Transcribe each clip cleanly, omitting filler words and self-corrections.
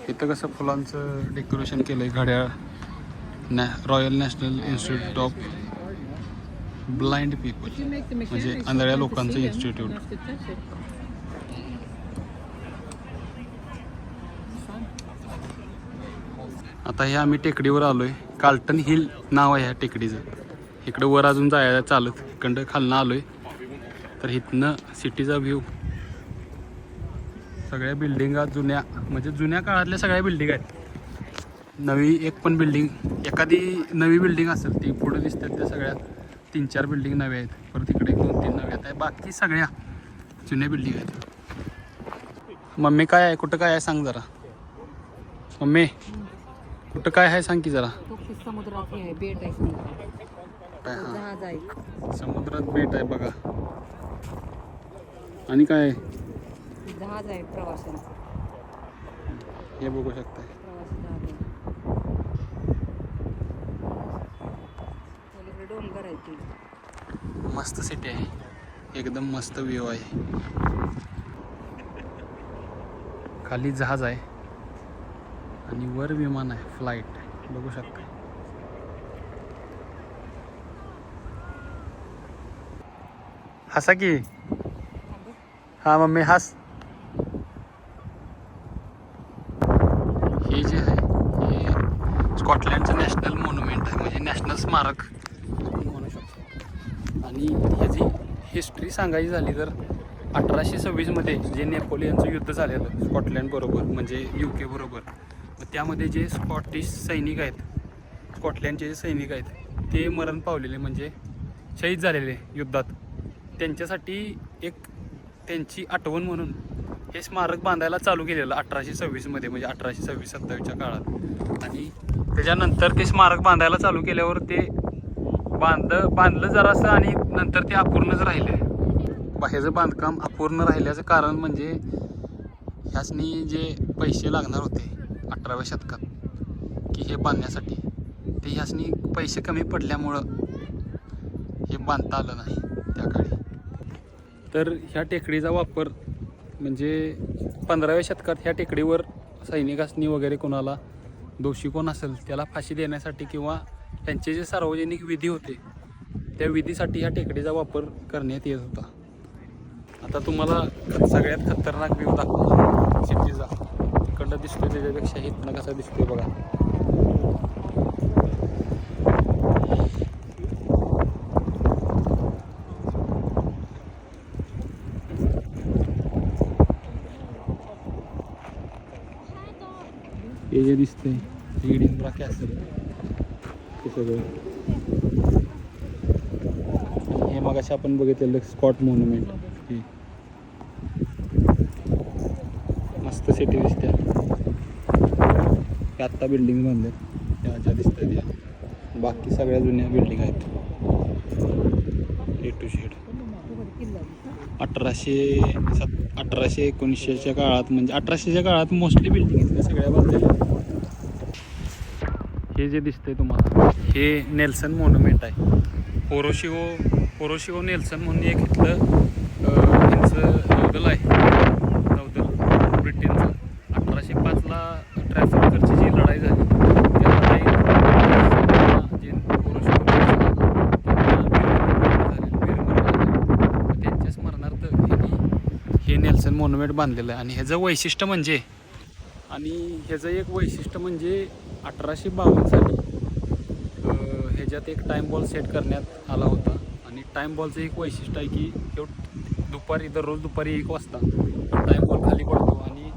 इथं कसं फुलांचं डेकोरेशन केलंय. घड्याळ royal national institute of blind people म्हणजे आंधळ्या लोकांचं इन्स्टिट्यूट. आता हे आम्ही टेकडीवर आलोय. कार्लटन हिल नाव आहे ह्या टेकडीचं. इकडं वर अजून जायला चालत इकडं खालनं आलोय. तर इथनं सिटीचा व्ह्यू, सगळ्या बिल्डिंगा जुन्या म्हणजे जुन्या काळातल्या सगळ्या बिल्डिंग आहेत. नवी एक पण बिल्डिंग, एखादी नवी बिल्डिंग असेल ती पुढे दिसतात त्या सगळ्या 3-4 बिल्डिंग नव्या आहेत. परत इकडे 2-3 नव्या आहेत. बाकी सगळ्या जुन्या बिल्डिंग आहेत. मम्मी काय आहे, कुठं काय आहे सांग जरा. मम्मी कुठं काय आहे सांग की जरा. समुद्रात आहे, बेट आहे, जहाज आहे, समुद्रात बेट आहे बघा. आणि काय जहाज आहे प्रवाशांचं. हे बघू शकताय. प्रवासी जहाज आहे. पलीकडे डोंगर आहे ती. मस्त सिटी आहे, एकदम मस्त व्ह्यू आहे. खाली जहाज आहे आणि वर विमान आहे, फ्लाईट बघू शकता. हसा की. हा मम्मी हस. हे जे आहे हे स्कॉटलँडचं नॅशनल मॉन्युमेंट आहे म्हणजे नॅशनल स्मारक म्हणू शकतो. आणि ह्याची हिस्ट्री सांगायची झाली तर 1826 मध्ये जे नेपोलियनचं युद्ध झालेलं स्कॉटलँड बरोबर म्हणजे UK बरोबर, मग त्यामध्ये जे स्कॉटिश सैनिक आहेत, स्कॉटलँडचे जे सैनिक आहेत ते मरण पावलेले म्हणजे शहीद झालेले युद्धात, त्यांच्यासाठी एक त्यांची आठवण म्हणून हे स्मारक बांधायला चालू केलेलं 1826 मध्ये म्हणजे 1826-27च्या काळात. आणि त्याच्यानंतर ते स्मारक बांधायला चालू केल्यावर ते बांधलं जरासं आणि नंतर ते अपूर्णच राहिले. ह्याचं बांधकाम अपूर्ण राहिल्याचं कारण म्हणजे ह्यासनी जे पैसे लागणार होते 18व्या शतकात की हे बांधण्यासाठी, ते ह्यासनी पैसे कमी पडल्यामुळं हे बांधता आलं नाही त्या काळी. तर ह्या टेकडीचा वापर म्हणजे 15व्या शतकात ह्या टेकडीवर सैनिकांनी वगैरे कोणाला दोषी कोण असेल त्याला फाशी देण्यासाठी किंवा त्यांचे जे सार्वजनिक विधी होते त्या विधीसाठी ह्या टेकडीचा वापर करण्यात येत होता. आता तुम्हाला सगळ्यात खतरनाक व्ह्यू दाखवतो सिटीचा. तिकडं दिसतोय त्याच्यापेक्षा इथनं कसा दिसतोय बघा. हे जे दिसतंय एडिनब्रा कॅसल ते सगळं. हे मगाशी आपण बघितलेलं स्कॉट मॉन्युमेंट. ही मस्त सिटी दिसते. आत्ता बिल्डिंग बांधल्या त्या ज्या दिसतात त्या, बाकी सगळ्या जुन्या बिल्डिंग आहेत A to Z. 1819च्या काळात म्हणजे 1800च्या काळात मोस्टली बिल्डिंग सगळ्या बांधलेल्या. हे जे दिसतंय तुम्हाला हे नेल्सन मॉन्युमेंट आहे. होरोशिओ नेल्सन म्हणून एक इथलं त्यांचं नौदल आहे, नौदल ब्रिटनचं. 1805ला ट्रॅफिकरची जी लढाई झाली त्या लढाईत जे होरोशिओ त्यांच्या स्मरणार्थ हे नेल्सन मॉन्युमेंट बांधलेलं आहे. आणि ह्याचं वैशिष्ट्य म्हणजे 1852 साली ह्याच्यात एक टाईम बॉल सेट करण्यात आला होता. आणि टाईम बॉलचं एक वैशिष्ट्य आहे की दररोज दुपारी 1 वाजता टाईम बॉल खाली पडतो आणि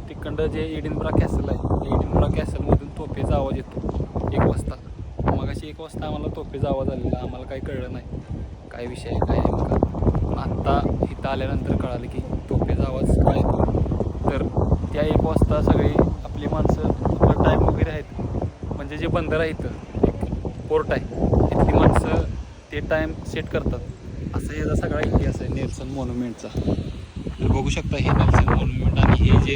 तिकडं जे एडिनब्रा कॅसल आहे त्या एडिनब्रा कॅसलमधून तोफेचा आवाज येतो 1 वाजता. मगाशी 1 वाजता आम्हाला तोफेचा आवाज आलेला, आम्हाला काही कळलं नाही काय विषय आहे काय नेमका. पण आत्ता इथं आल्यानंतर कळालं की तोफेचा आवाज काय येतो. तर त्या 1 वाजता सगळी आपली माणसं आपलं टाईम वगैरे आहेत म्हणजे जे बंदर आहे इथं एक पोर्ट आहे तिथली माणसं ते टाईम सेट करतात. असं याचा सगळा इतिहास आहे नेल्सन मॉन्युमेंटचा. तर बघू शकता हे नेल्सन मॉन्युमेंट. आणि हे जे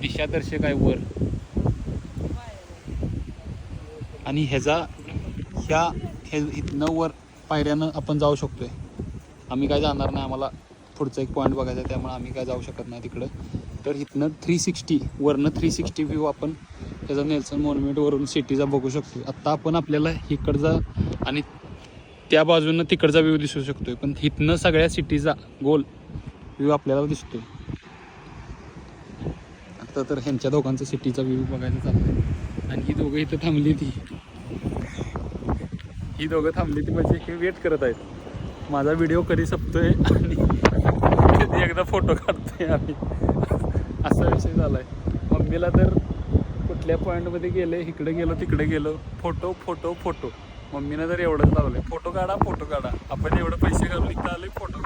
दिशादर्शक आहे वर, आणि हे इथनं वर पायऱ्यानं आपण जाऊ शकतोय. आम्ही काय जाणार नाही, आम्हाला पुढचा एक पॉईंट बघायचा आहे त्यामुळे आम्ही काय जाऊ शकत नाही तिकडं. तर इथनं 360 वरनं 360 व्ह्यू आपण त्याचा नेल्सन मॉन्युमेंटवरून सिटीचा बघू शकतो. आत्ता आपण आपल्याला इकडचा आणि त्या बाजूनं तिकडचा व्ह्यू दिसू शकतोय, पण इथनं सगळ्या सिटीचा गोल व्ह्यू आपल्याला दिसतोय. आता तर ह्यांच्या दोघांचा सिटीचा व्ह्यू बघायला चाललाय. आणि ही दोघं इथं थांबली ती म्हणजे हे वेट करत आहेत माझा व्हिडिओ कधी संपतोय आणि कधी एकदा फोटो काढतोय आम्ही, असा विषय झाला आहे. मम्मीला तर कुठल्या पॉईंटमध्ये गेले, इकडे गेलो तिकडे गेलो, फोटो मम्मीनं तर एवढंच लावलं आहे, फोटो काढा. आपण एवढं पैसे घालून इथं आले, फोटो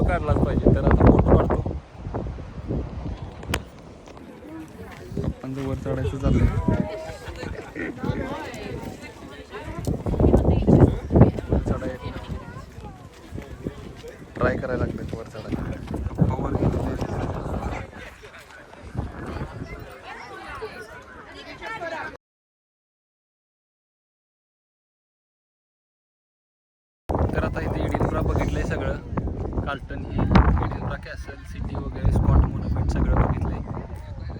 काढलाच पाहिजे. तर आता फोटो काढतो. पप्पांचं वर चढायचं चाललंय. ट्राय करायला लागतं वर चढायला. वर तर आता इथे एडिनब्रा बघितलंय सगळं. Carlton hill, Edinburgh castle, city वगैरे, स्कॉट मॉन्युमेंट सगळं बघितलंय.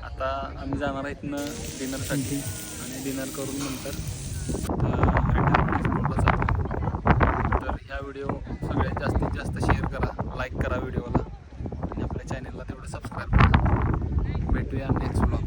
आता आम्ही जाणार आहे इथनं डिनरसाठी आणि डिनर करून नंतर रिटर्न एक्सप्लोरला चालतो. तर ह्या व्हिडिओ सगळ्यात जास्तीत जास्त शेअर करा, लाईक करा व्हिडिओला आणि आपल्या चॅनलला तेवढं सबस्क्राईब करा. भेटूया नेक्स्ट व्लॉग.